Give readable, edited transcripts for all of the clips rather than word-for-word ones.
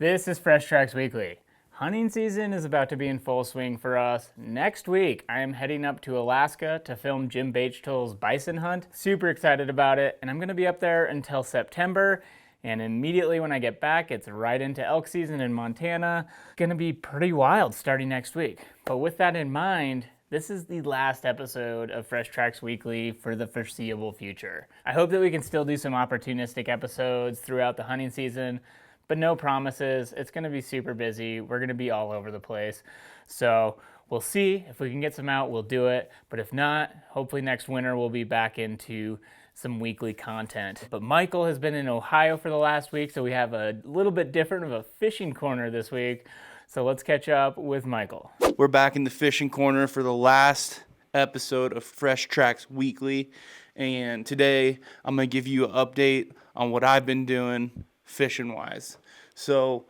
This is Fresh Tracks Weekly. Hunting season is about to be in full swing for us. Next week, I am heading up to Alaska to film Jim Bachtol's bison hunt. Super excited about it, and I'm going to be up there until September. And immediately when I get back, it's right into elk season in Montana. It's going to be pretty wild starting next week. But with that in mind, this is the last episode of Fresh Tracks Weekly for the foreseeable future. I hope that we can still do some opportunistic episodes throughout the hunting season, but no promises. It's going to be super busy. We're going to be all over the place. So we'll see. If we can get some out, we'll do it. But if not, hopefully next winter we'll be back into some weekly content. But Michael has been in Ohio for the last week, so we have a little bit different of a fishing corner this week. So let's catch up with Michael. We're back in the fishing corner for the last episode of Fresh Tracks Weekly. And today I'm going to give you an update on what I've been doing fishing-wise. So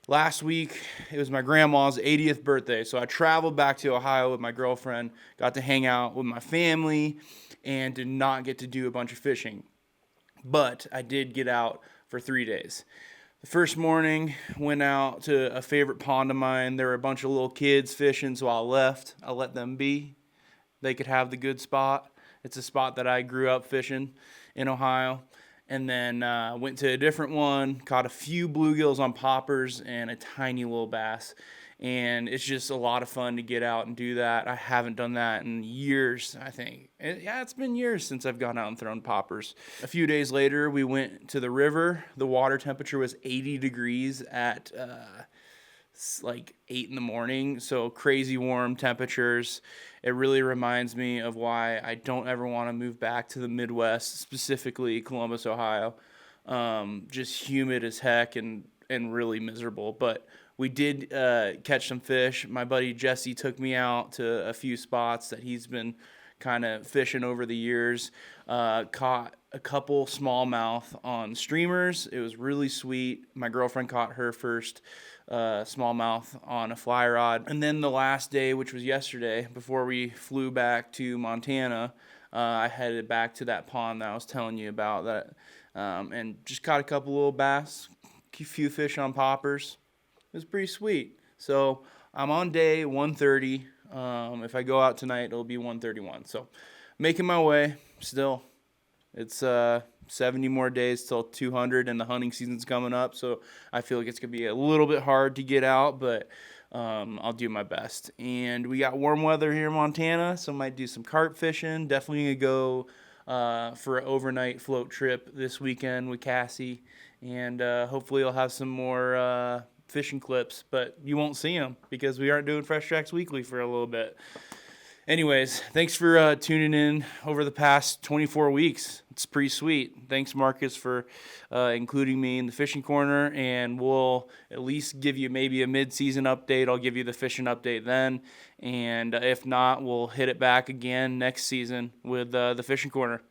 last week, it was my grandma's 80th birthday. So I traveled back to Ohio with my girlfriend, got to hang out with my family, and did not get to do a bunch of fishing. But I did get out for 3 days. The first morning, went out to a favorite pond of mine. There were a bunch of little kids fishing, so I left. I let them be. They could have the good spot. It's a spot that I grew up fishing in Ohio. And then went to a different one, caught a few bluegills on poppers and a tiny little bass. And it's just a lot of fun to get out and do that. I haven't done that in years, I think. It's been years since I've gone out and thrown poppers. A few days later, we went to the river. The water temperature was 80 degrees at like 8 in the morning, so crazy warm temperatures. It really reminds me of why I don't ever want to move back to the Midwest, specifically Columbus, Ohio. Just humid as heck and really miserable. But we did catch some fish. My buddy Jesse took me out to a few spots that he's been kind of fishing over the years. Caught a couple smallmouth on streamers. It was really sweet. My girlfriend caught her first smallmouth on a fly rod. And then the last day, which was yesterday, before we flew back to Montana, I headed back to that pond that I was telling you about, that, and just caught a couple little bass, a few fish on poppers. It was pretty sweet. So I'm on day 130. If I go out tonight, it'll be 131. So making my way still. It's 70 more days till 200, and the hunting season's coming up. So I feel like it's going to be a little bit hard to get out, but I'll do my best. And we got warm weather here in Montana, so I might do some carp fishing. Definitely going to go for an overnight float trip this weekend with Cassie. And hopefully I'll have some more fishing clips, but you won't see them because we aren't doing Fresh Tracks Weekly for a little bit. Anyways, thanks for tuning in over the past 24 weeks. It's pretty sweet. Thanks, Marcus, for including me in the fishing corner, and we'll at least give you maybe a mid-season update. I'll give you the fishing update then, and if not, we'll hit it back again next season with the fishing corner.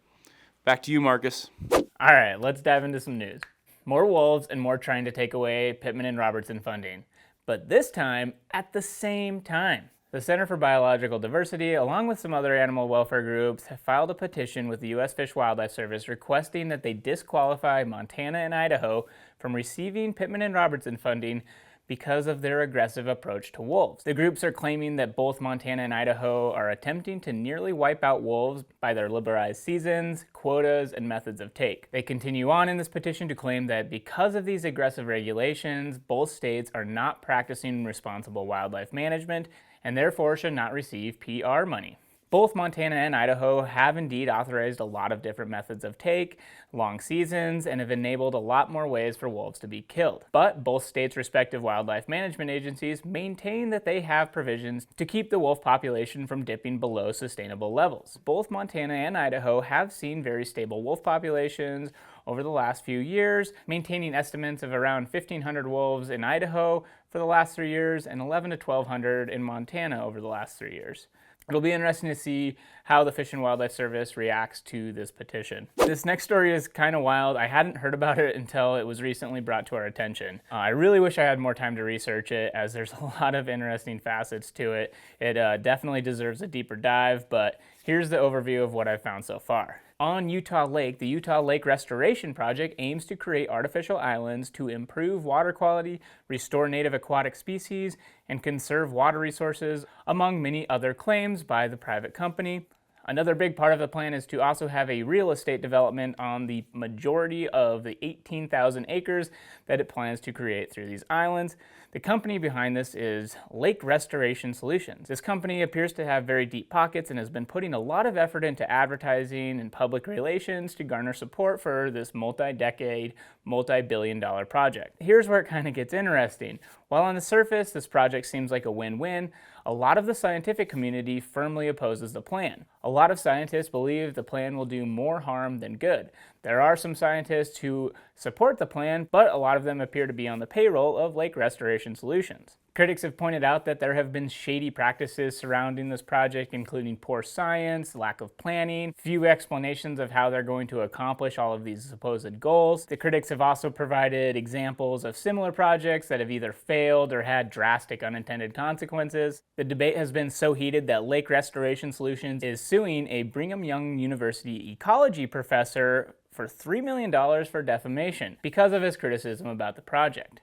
Back to you, Marcus. All right, let's dive into some news. More wolves and more trying to take away Pittman-Robertson funding, but this time at the same time. The Center for Biological Diversity, along with some other animal welfare groups, have filed a petition with the U.S. Fish and Wildlife Service requesting that they disqualify Montana and Idaho from receiving Pittman-Robertson funding because of their aggressive approach to wolves. The groups are claiming that both Montana and Idaho are attempting to nearly wipe out wolves by their liberalized seasons, quotas, and methods of take. They continue on in this petition to claim that because of these aggressive regulations, both states are not practicing responsible wildlife management and therefore should not receive PR money. Both Montana and Idaho have indeed authorized a lot of different methods of take, long seasons, and have enabled a lot more ways for wolves to be killed. But both states' respective wildlife management agencies maintain that they have provisions to keep the wolf population from dipping below sustainable levels. Both Montana and Idaho have seen very stable wolf populations over the last few years, maintaining estimates of around 1,500 wolves in Idaho for the last 3 years and 1,100 to 1,200 in Montana over the last 3 years. It'll be interesting to see how the Fish and Wildlife Service reacts to this petition. This next story is kind of wild. I hadn't heard about it until it was recently brought to our attention. I really wish I had more time to research it, as there's a lot of interesting facets to it. It definitely deserves a deeper dive, but Here's the overview of what I've found so far. On Utah Lake, the Utah Lake Restoration Project aims to create artificial islands to improve water quality, restore native aquatic species, and conserve water resources, among many other claims by the private company. Another big part of the plan is to also have a real estate development on the majority of the 18,000 acres that it plans to create through these islands. The company behind this is Lake Restoration Solutions. This company appears to have very deep pockets and has been putting a lot of effort into advertising and public relations to garner support for this multi-decade, multi-billion-dollar project. Here's where it kind of gets interesting. While on the surface, this project seems like a win-win, a lot of the scientific community firmly opposes the plan. A lot of scientists believe the plan will do more harm than good. There are some scientists who support the plan, but a lot of them appear to be on the payroll of Lake Restoration Solutions. Critics have pointed out that there have been shady practices surrounding this project, including poor science, lack of planning, few explanations of how they're going to accomplish all of these supposed goals. The critics have also provided examples of similar projects that have either failed or had drastic unintended consequences. The debate has been so heated that Lake Restoration Solutions is suing a Brigham Young University ecology professor for $3 million for defamation because of his criticism about the project.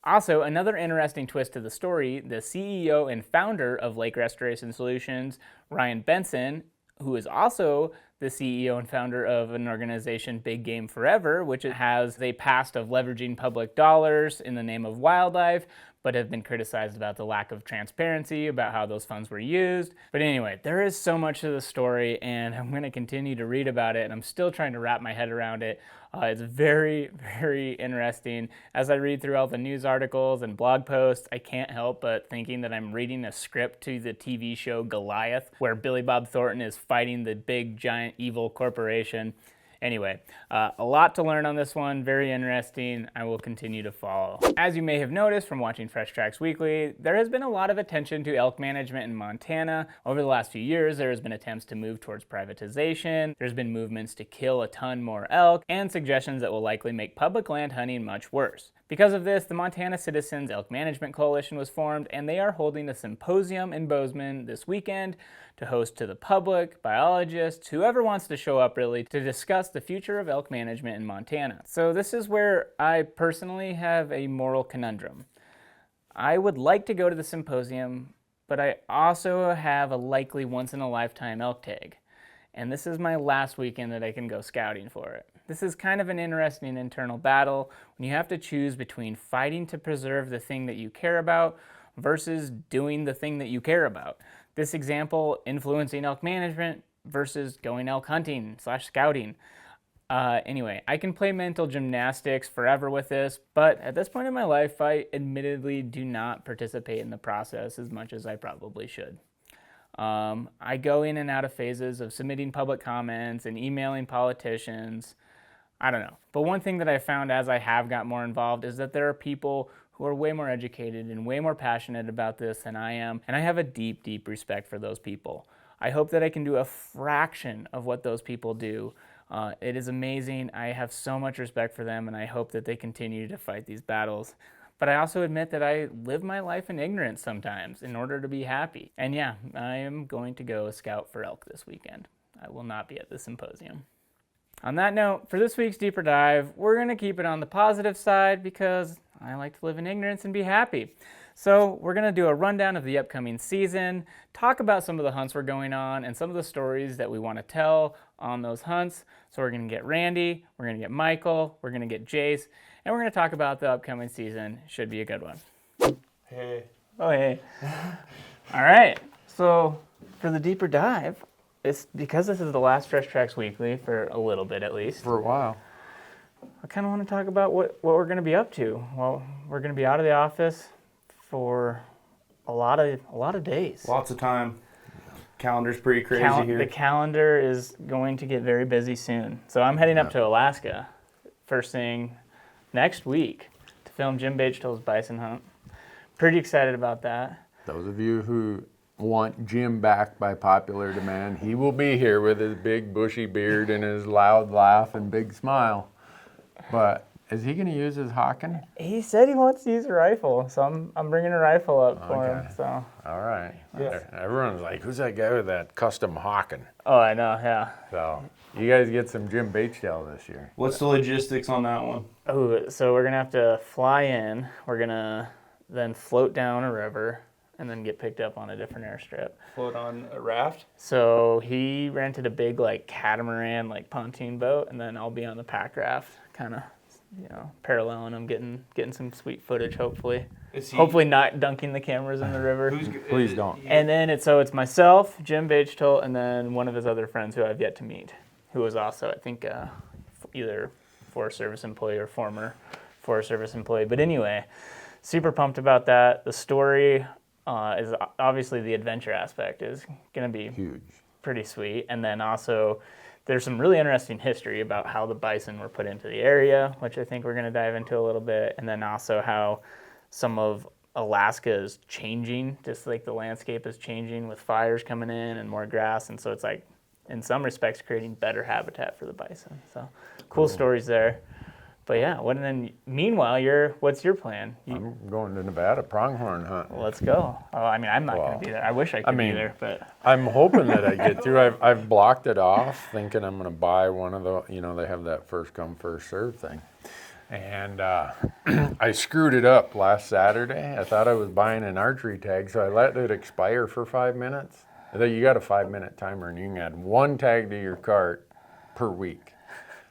Also, another interesting twist to the story, the CEO and founder of Lake Restoration Solutions, Ryan Benson, who is also the CEO and founder of an organization, Big Game Forever, which has a past of leveraging public dollars in the name of wildlife, but have been criticized about the lack of transparency about how those funds were used. But anyway, there is so much to the story, and I'm going to continue to read about it, and I'm still trying to wrap my head around it. It's very, very interesting. As I read through all the news articles and blog posts, I can't help but thinking that I'm reading a script to the TV show Goliath, where Billy Bob Thornton is fighting the big, giant, evil corporation. Anyway, a lot to learn on this one, very interesting. I will continue to follow. As you may have noticed from watching Fresh Tracks Weekly, there has been a lot of attention to elk management in Montana. Over the last few years, there has been attempts to move towards privatization, there's been movements to kill a ton more elk, and suggestions that will likely make public land hunting much worse. Because of this, the Montana Citizens Elk Management Coalition was formed, and they are holding a symposium in Bozeman this weekend to host to the public, biologists, whoever wants to show up really, to discuss the future of elk management in Montana. So this is where I personally have a moral conundrum. I would like to go to the symposium, but I also have a likely once-in-a-lifetime elk tag. And this is my last weekend that I can go scouting for it. This is kind of an interesting internal battle when you have to choose between fighting to preserve the thing that you care about versus doing the thing that you care about. This example, influencing elk management versus going elk hunting / scouting. Anyway, I can play mental gymnastics forever with this, but at this point in my life, I admittedly do not participate in the process as much as I probably should. I go in and out of phases of submitting public comments and emailing politicians. I don't know. But one thing that I found as I have got more involved is that there are people who are way more educated and way more passionate about this than I am, and I have a deep, deep respect for those people. I hope that I can do a fraction of what those people do. It is amazing. I have so much respect for them, and I hope that they continue to fight these battles. But I also admit that I live my life in ignorance sometimes in order to be happy. And yeah, I am going to go scout for elk this weekend. I will not be at the symposium. On that note, for this week's Deeper Dive, we're going to keep it on the positive side because I like to live in ignorance and be happy. So we're going to do a rundown of the upcoming season, talk about some of the hunts we're going on, and some of the stories that we want to tell on those hunts. So we're going to get Randy, we're going to get Michael, we're going to get Jace, and we're going to talk about the upcoming season. Should be a good one. Hey. Oh, hey. All right. So for the Deeper Dive, it's because this is the last Fresh Tracks Weekly, for a little bit at least. For a while. I kind of want to talk about what we're going to be up to. Well, we're going to be out of the office for a lot of days. Lots of time. Calendar's pretty crazy here. The calendar is going to get very busy soon. So I'm heading up to Alaska first thing next week to film Jim Bageto's bison hunt. Pretty excited about that. Those of you who want Jim back by popular demand, he will be here with his big bushy beard and his loud laugh and big smile. But Is he going to use his Hawken? He said he wants to use a rifle, so I'm bringing a rifle up for him. So. All right. Yeah. Everyone's like, who's that guy with that custom Hawken? Oh, I know, yeah. So you guys get some Jim Bates tail this year. What's the logistics on that one? Oh, so we're gonna have to fly in. We're gonna then float down a river and then get picked up on a different airstrip. Float on a raft? So he rented a big like catamaran, like pontoon boat, and then I'll be on the pack raft, kind of, paralleling him, getting some sweet footage. Hopefully not dunking the cameras in the river. Please don't. And then it's myself, Jim Bagetolt, and then one of his other friends who I've yet to meet, who was also, I think, either Forest Service employee or former Forest Service employee. But anyway, super pumped about that. The story is obviously the adventure aspect is going to be Huge. pretty sweet. And then also there's some really interesting history about how the bison were put into the area, which I think we're going to dive into a little bit. And then also how some of Alaska is changing, just like the landscape is changing with fires coming in and more grass. And so it's like, in some respects, creating better habitat for the bison. So cool stories there. But yeah, meanwhile, what's your plan? I'm going to Nevada pronghorn hunt. Well, let's go. Oh, I mean, I'm not going to be there. I wish I could be there, but I'm hoping that I get through. I've blocked it off, thinking I'm going to buy one of the, they have that first come, first serve thing. And I screwed it up last Saturday. I thought I was buying an archery tag, so I let it expire for 5 minutes. You got a 5-minute timer, and you can add one tag to your cart per week.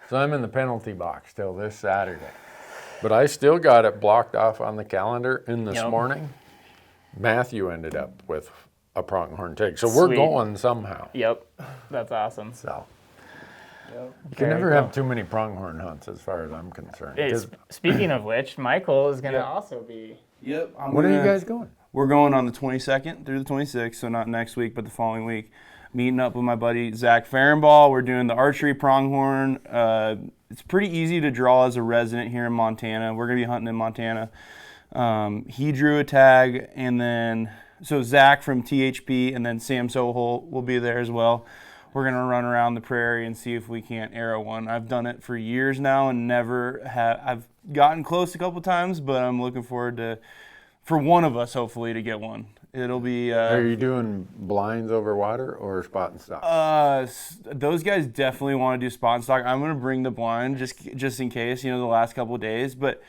So I'm in the penalty box till this Saturday. But I still got it blocked off on the calendar. And this morning, Matthew ended up with a pronghorn tag. So we're going somehow. Yep, that's awesome. So you can never have too many pronghorn hunts as far as I'm concerned. Hey, speaking of which, Michael is going to also be... Yep. When are you guys going? We're going on the 22nd through the 26th, so not next week, but the following week. Meeting up with my buddy Zach Farrenball. We're doing the archery pronghorn. It's pretty easy to draw as a resident here in Montana. We're going to be hunting in Montana. He drew a tag, and then, so Zach from THP, and then Sam Sohol will be there as well. We're going to run around the prairie and see if we can't arrow one. I've done it for years now and I've gotten close a couple times, but I'm looking forward for one of us, hopefully, to get one. It'll be... Are you doing blinds over water or spot and stock? Those guys definitely want to do spot and stock. I'm going to bring the blind just in case, the last couple of days. But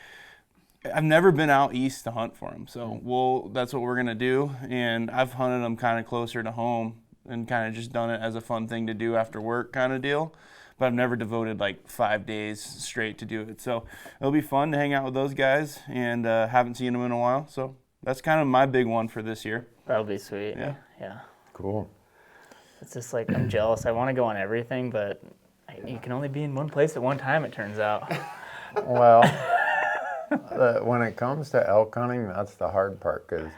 I've never been out east to hunt for them. So that's what we're going to do. And I've hunted them kind of closer to home and kind of just done it as a fun thing to do after work kind of deal. But I've never devoted like 5 days straight to do it. So it'll be fun to hang out with those guys, and haven't seen them in a while. So that's kind of my big one for this year. That'll be sweet. Yeah. Cool. It's just like, I'm jealous. I want to go on everything, but you can only be in one place at one time, it turns out. Well, when it comes to elk hunting, that's the hard part, because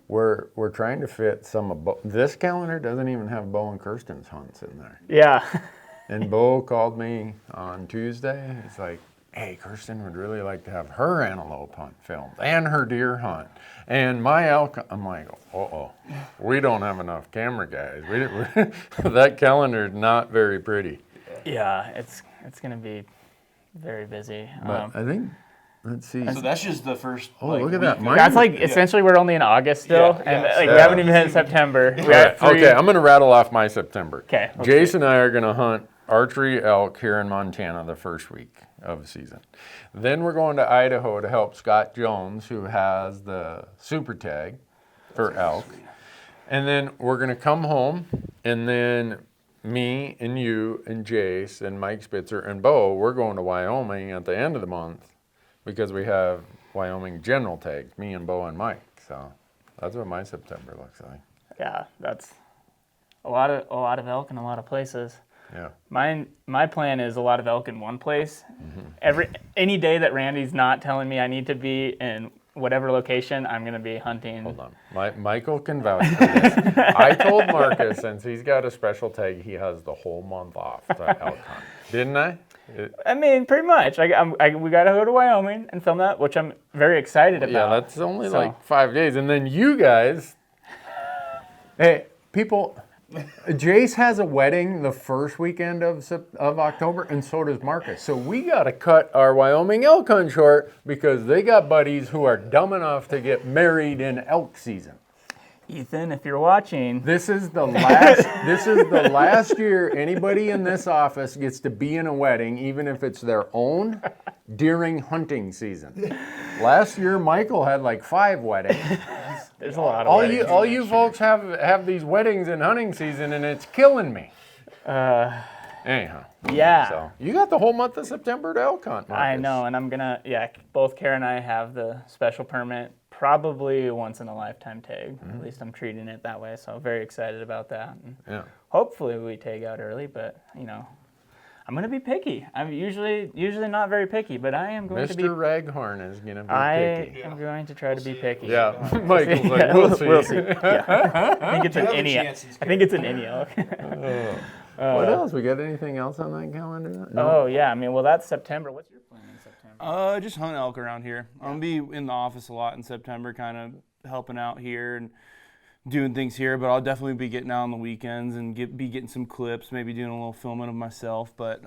we're trying to fit some of this calendar doesn't even have Bo and Kirsten's hunts in there. Yeah. And Bo called me on Tuesday. He's like, hey, Kirsten would really like to have her antelope hunt filmed and her deer hunt and my elk. I'm like, we don't have enough camera guys. That calendar is not very pretty. Yeah, it's going to be very busy. But I think, let's see. So that's just the first. Look at that. That's essentially we're only in August still, we haven't even hit September. Okay, I'm going to rattle off my September. Okay. Jason and I are going to hunt archery elk here in Montana the first week of the season. Then we're going to Idaho to help Scott Jones, who has the super tag for elk. And then we're going to come home, and then me and you and Jace and Mike Spitzer and Bo, we're going to Wyoming at the end of the month because we have Wyoming general tags, me and Bo and Mike. So that's what my September looks like. Yeah, that's a lot of elk in a lot of places. Yeah. My plan is a lot of elk in one place. Mm-hmm. Any day that Randy's not telling me I need to be in whatever location, I'm going to be hunting. Hold on. Michael can vouch for this. I told Marcus, since he's got a special tag, he has the whole month off to elk hunt. Didn't I? I mean, pretty much. We got to go to Wyoming and film that, which I'm very excited about. Yeah, that's only like 5 days. And then you guys, hey, people, Jace has a wedding the first weekend of October, and so does Marcus. So we got to cut our Wyoming elk hunt short because they got buddies who are dumb enough to get married in elk season. Ethan, if you're watching, This is the last year anybody in this office gets to be in a wedding, even if it's their own, during hunting season. Last year, Michael had like 5 weddings. there's a lot of weddings. All you folks have these weddings in hunting season, and it's killing me. Anyhow. Yeah. So you got the whole month of September to elk hunt, Marcus. I know, and I'm gonna, both Kara and I have the special permit, probably once in a lifetime tag. At least I'm treating it that way, so very excited about that. And Yeah. hopefully we tag out early, but I'm gonna be picky. I'm usually not very picky, but I am going to be. Mr. Raghorn is going to be I picky. am going to try to be picky. Yeah, Michael's like, Yeah, we'll see. We'll see. Yeah. I think it's an have a innie. chance he's I think it's an innie elk. What else? We got anything else on that calendar? Oh yeah, I mean, well that's September. What's your plan in September? Just hunt elk around here. I'm gonna be in the office a lot in September, kind of helping out here and doing things here. But I'll definitely be getting out on the weekends and be getting some clips, maybe doing a little filming of myself. But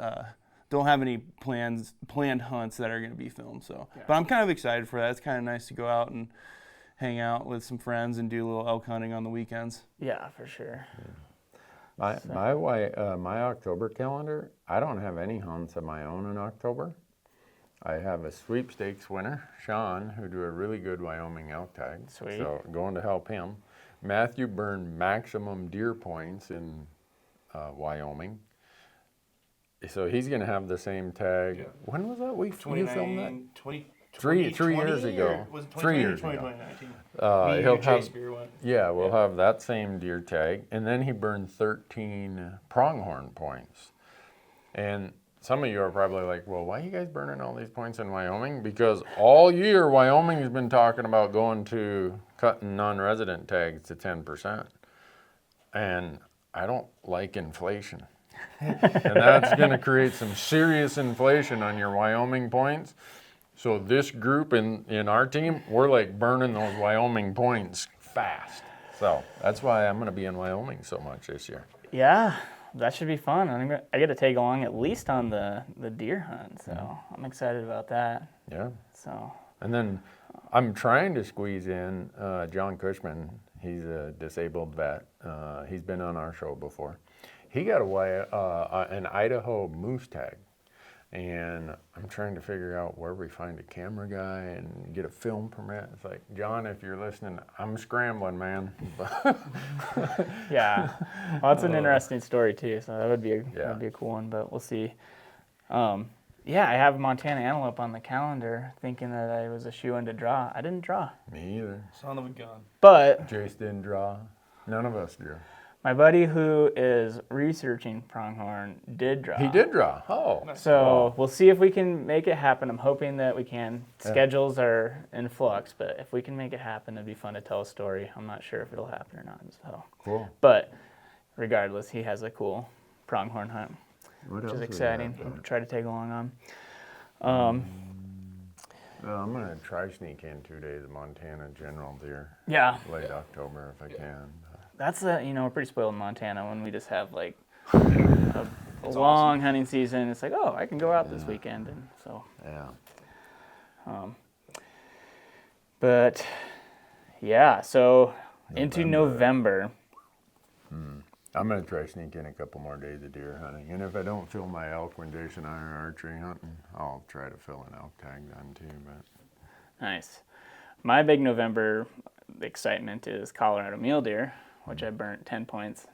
don't have any planned hunts that are gonna be filmed. So, but I'm kind of excited for that. It's kind of nice to go out and hang out with some friends and do a little elk hunting on the weekends. Yeah, for sure. My October calendar, I don't have any hunts of my own in October. I have a sweepstakes winner, Sean, who do a really good Wyoming elk tag. Sweet. So going to help him. Matthew burned maximum deer points in Wyoming. So he's going to have the same tag. Yeah. When was that? You filmed that? 20, 3 years ago. Was it 3 years 2019? He'll have, Yeah. we'll have that same deer tag. And then he burned 13 pronghorn points. And some of you are probably like, well, why are you guys burning all these points in Wyoming? Because all year Wyoming has been talking about going to cutting non-resident tags to 10%. And I don't like inflation. And that's going to create some serious inflation on your Wyoming points. So this group in our team, we're like burning those Wyoming points fast. So that's why I'm going to be in Wyoming so much this year. Yeah, that should be fun. I get to take along at least on the deer hunt, so I'm excited about that. Yeah. So. And then I'm trying to squeeze in John Cushman. He's a disabled vet. He's been on our show before. He got an Idaho moose tag. And I'm trying to figure out where we find a camera guy and get a film permit. It's like, John, if you're listening, I'm scrambling, man. Yeah, well, that's an interesting story too. So that would be a cool one, but we'll see. Yeah, I have Montana antelope on the calendar, thinking that I was a shoe-in to draw. I didn't draw. Me either. Son of a gun. But Jace didn't draw. None of us drew. my buddy who is researching pronghorn did draw. He did draw. Oh. So we'll see if we can make it happen. I'm hoping that we can. Schedules are in flux, but if we can make it happen, it'd be fun to tell a story. I'm not sure if it'll happen or not. So. Cool. But regardless, he has a cool pronghorn hunt, What which else is we exciting. got? I'll try to tag along on. I'm going to try sneak in 2 days of Montana general deer. Yeah, Late October if I can. that's we're pretty spoiled in Montana when we just have like a long hunting season. It's like, oh, I can go out this weekend, and so. Yeah. But yeah, so into November. I'm going to try sneak in a couple more days of deer hunting. And if I don't fill my elk when Jason and I are archery hunting, I'll try to fill an elk tag then too. But Nice. My big November excitement is Colorado mule deer, which I burnt 10 points.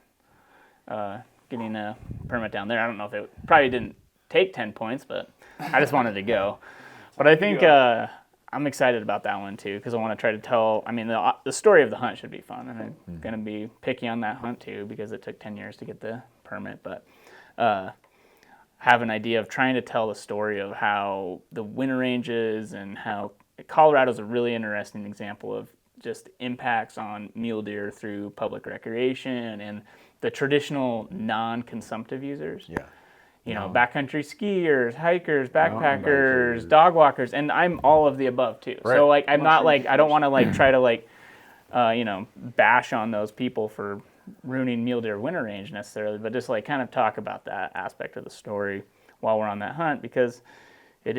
Getting a permit down there. I don't know if it probably didn't take 10 points, but I just wanted to go. But I think I'm excited about that one too, because I want to try to tell, I mean, the story of the hunt should be fun, and I'm going to be picky on that hunt too, because it took 10 years to get the permit, but have an idea of trying to tell the story of how the winter ranges and how Colorado's a really interesting example of just impacts on mule deer through public recreation and the traditional non-consumptive users. yeah. You know, backcountry skiers, hikers, Mountain backpackers, bikers. dog walkers, and I'm all of the above too. Right. So like, I'm not like, I don't want to like try to like, bash on those people for ruining mule deer winter range necessarily, but just like kind of talk about that aspect of the story while we're on that hunt, because it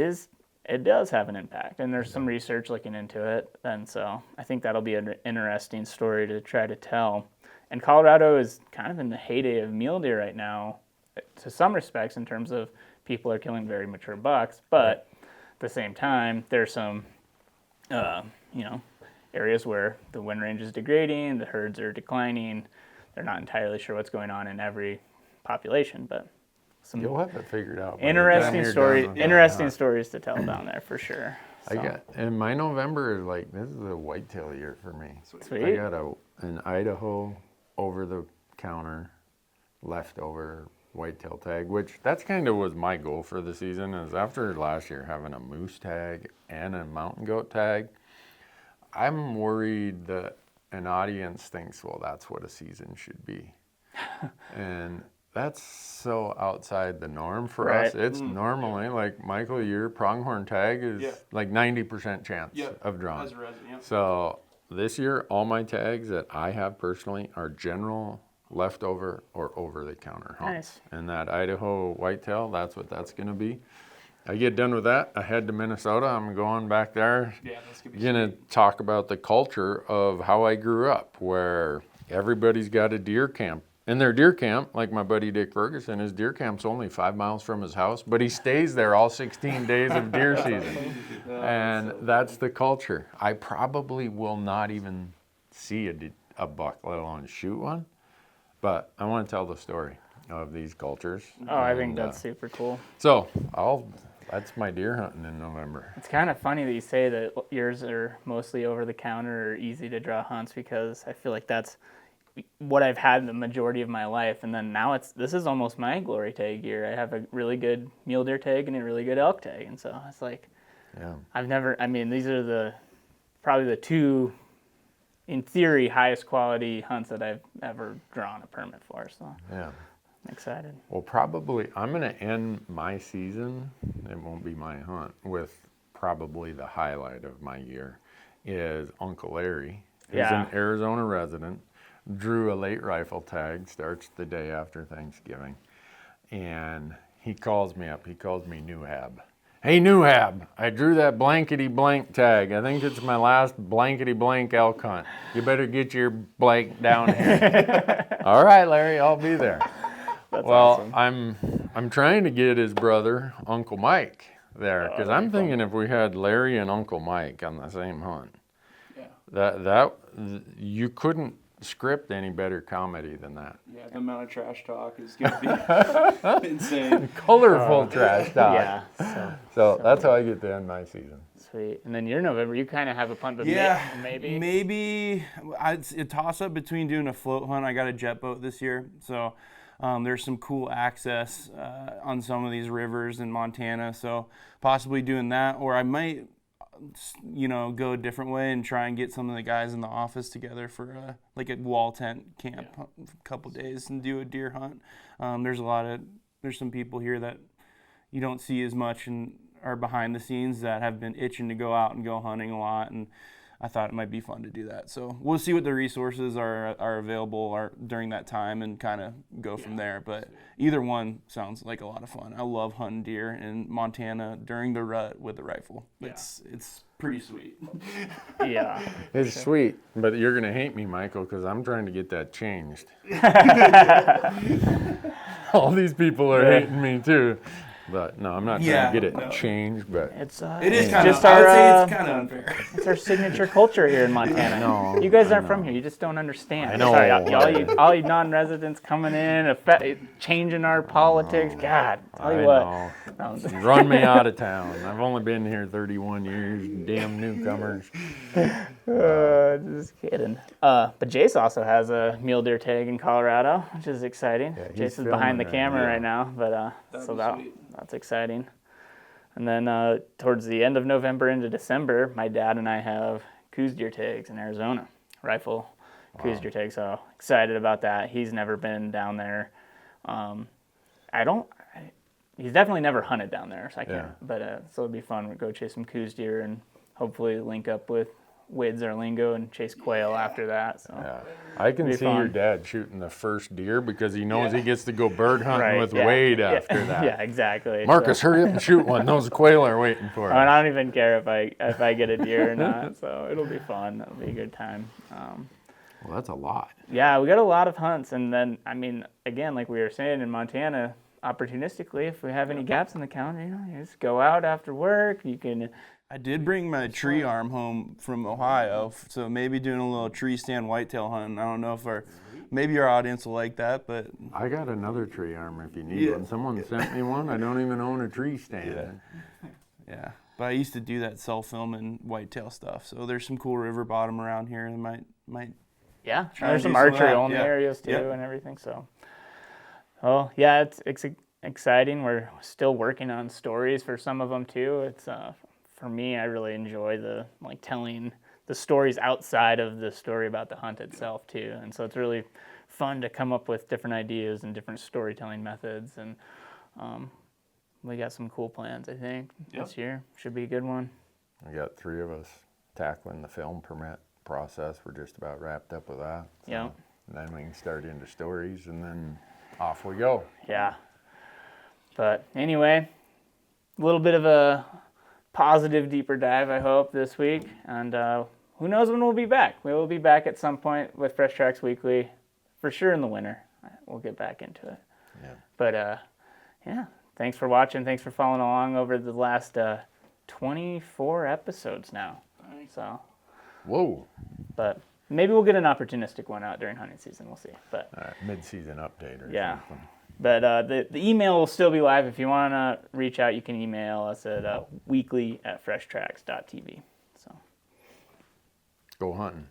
does have an impact, and there's some research looking into it, and so I think that'll be an interesting story to try to tell. And Colorado is kind of in the heyday of mule deer right now, to some respects, in terms of people are killing very mature bucks, but at the same time, there's some, areas where the wind range is degrading, the herds are declining. They're not entirely sure what's going on in every population, but some You'll have it figured out. by the time interesting you're stories. done with that Interesting hunt. stories to tell down there for sure. So, And my November is like, this is a whitetail year for me. Sweet. I got an Idaho over-the-counter leftover whitetail tag, which that's kind of was my goal for the season, is after last year having a moose tag and a mountain goat tag, I'm worried that an audience thinks, well, that's what a season should be. And that's so outside the norm for us. Right. It's normally, like, Michael, your pronghorn tag is like 90% chance of drawing. As a resident, yeah. So this year, all my tags that I have personally are general, leftover, or over-the-counter hunts. Nice. And that Idaho whitetail, that's what that's going to be. I get done with that, I head to Minnesota. I'm going back there. Yeah, that's gonna be Gonna talk about the culture of how I grew up, where everybody's got a deer camp. And their deer camp, like my buddy Dick Ferguson, his deer camp's only 5 miles from his house, but he stays there all 16 days of deer season. And that's the culture. I probably will not even see a buck, let alone shoot one. But I want to tell the story of these cultures. Oh, I think And, that's super cool. So that's my deer hunting in November. It's kind of funny that you say that yours are mostly over the counter or easy to draw hunts, because I feel like that's what I've had the majority of my life, and then now this is almost my glory tag year. I have a really good mule deer tag and a really good elk tag, and so it's like these are probably the two, in theory, highest quality hunts that I've ever drawn a permit for. So Yeah. I'm excited. Well, probably I'm going to end my season, it won't be my hunt, with probably the highlight of my year is Uncle Larry. He's an Arizona resident, drew a late rifle tag, starts the day after Thanksgiving, and he calls me up. He calls me Newhab. Hey, Newhab, I drew that blankety blank tag. I think it's my last blankety blank elk hunt. You better get your blank down here. All right, Larry, I'll be there. That's Well, awesome. I'm trying to get his brother, Uncle Mike, there, because I'm that'd be thinking if we had Larry and Uncle Mike on the same hunt, you couldn't script any better comedy than that. Yeah, the amount of trash talk is gonna be insane. Colorful trash talk. Yeah. So that's how I get to end my season. Sweet. And then your November, you kind of have a punt, but maybe. Maybe it's a toss up between doing a float hunt. I got a jet boat this year, so there's some cool access on some of these rivers in Montana. So possibly doing that, or I might, go a different way and try and get some of the guys in the office together for like a wall tent camp a couple days and do a deer hunt. There's some people here that you don't see as much and are behind the scenes that have been itching to go out and go hunting a lot, and I thought it might be fun to do that. So we'll see what the resources are available during that time and kind of go from there. But either one sounds like a lot of fun. I love hunting deer in Montana during the rut with a rifle. It's pretty sweet. Yeah. It's sweet, but you're going to hate me, Michael, because I'm trying to get that changed. All these people are hating me too. But no, I'm not trying to get it changed, but It is kind kind of. of. Just I would say our, it's kind of unfair. it's our signature culture here in Montana. know, You guys I aren't from know. here. You just don't understand. I know. Sorry, all you non-residents coming in, changing our politics. God, tell you what. know. No. Run me out of town. I've only been here 31 years, damn newcomers. Just kidding. But Jace also has a mule deer tag in Colorado, which is exciting. Yeah, he's Jace is behind the filming right camera now. right now, but That'd so be sweet. that's exciting. And then towards the end of November into December, my dad and I have coos deer tags in Arizona, rifle coos deer tags. So excited about that. He's never been down there. He's definitely never hunted down there, so I can't. Yeah. But so it'd be fun. We'd go chase some coos deer and hopefully link up with wade Zerlingo and chase quail after that. So Yeah. I can Be see your fun. dad shooting the first deer because he knows he gets to go bird hunting Right, with yeah. Wade Yeah. after that. Yeah, exactly. Marcus, So, hurry up and shoot one. Those quail are waiting for I mean, us. I don't even care if I get a deer or not. So it'll be fun. It'll be a good time. Well, that's a lot. Yeah, we got a lot of hunts, and then I mean, again, like we were saying in Montana, opportunistically, if we have any gaps in the calendar, you just go out after work. You can. I did bring my tree arm home from Ohio, so maybe doing a little tree stand whitetail hunting. I don't know if maybe our audience will like that, but I got another tree arm if you need Yeah. one. Someone sent me one. I don't even own a tree stand. yeah. But I used to do that self-film and whitetail stuff, so there's some cool river bottom around here that might. Yeah, Try there's to do some some of archery that, only yeah. areas too, Yep. and everything. So, oh yeah, it's exciting. We're still working on stories for some of them too. It's for me, I really enjoy the telling the stories outside of the story about the hunt itself too, and so it's really fun to come up with different ideas and different storytelling methods, and we got some cool plans. I think this year should be a good one. We got 3 of us tackling the film permit process. We're just about wrapped up with that. So, Yeah. and then we can start into stories, and then off we go. Yeah. But anyway, a little bit of a positive deeper dive, I hope, this week. And who knows when we'll be back. We will be back at some point with Fresh Tracks Weekly, for sure in the winter. We'll get back into it. Yeah. But yeah, thanks for watching. Thanks for following along over the last 24 episodes now. So, Whoa. but maybe we'll get an opportunistic one out during hunting season. We'll see. But All right, mid-season update or Yeah. something. But the email will still be live. If you want to reach out, you can email us at weekly@freshtracks.tv. So. Go hunting.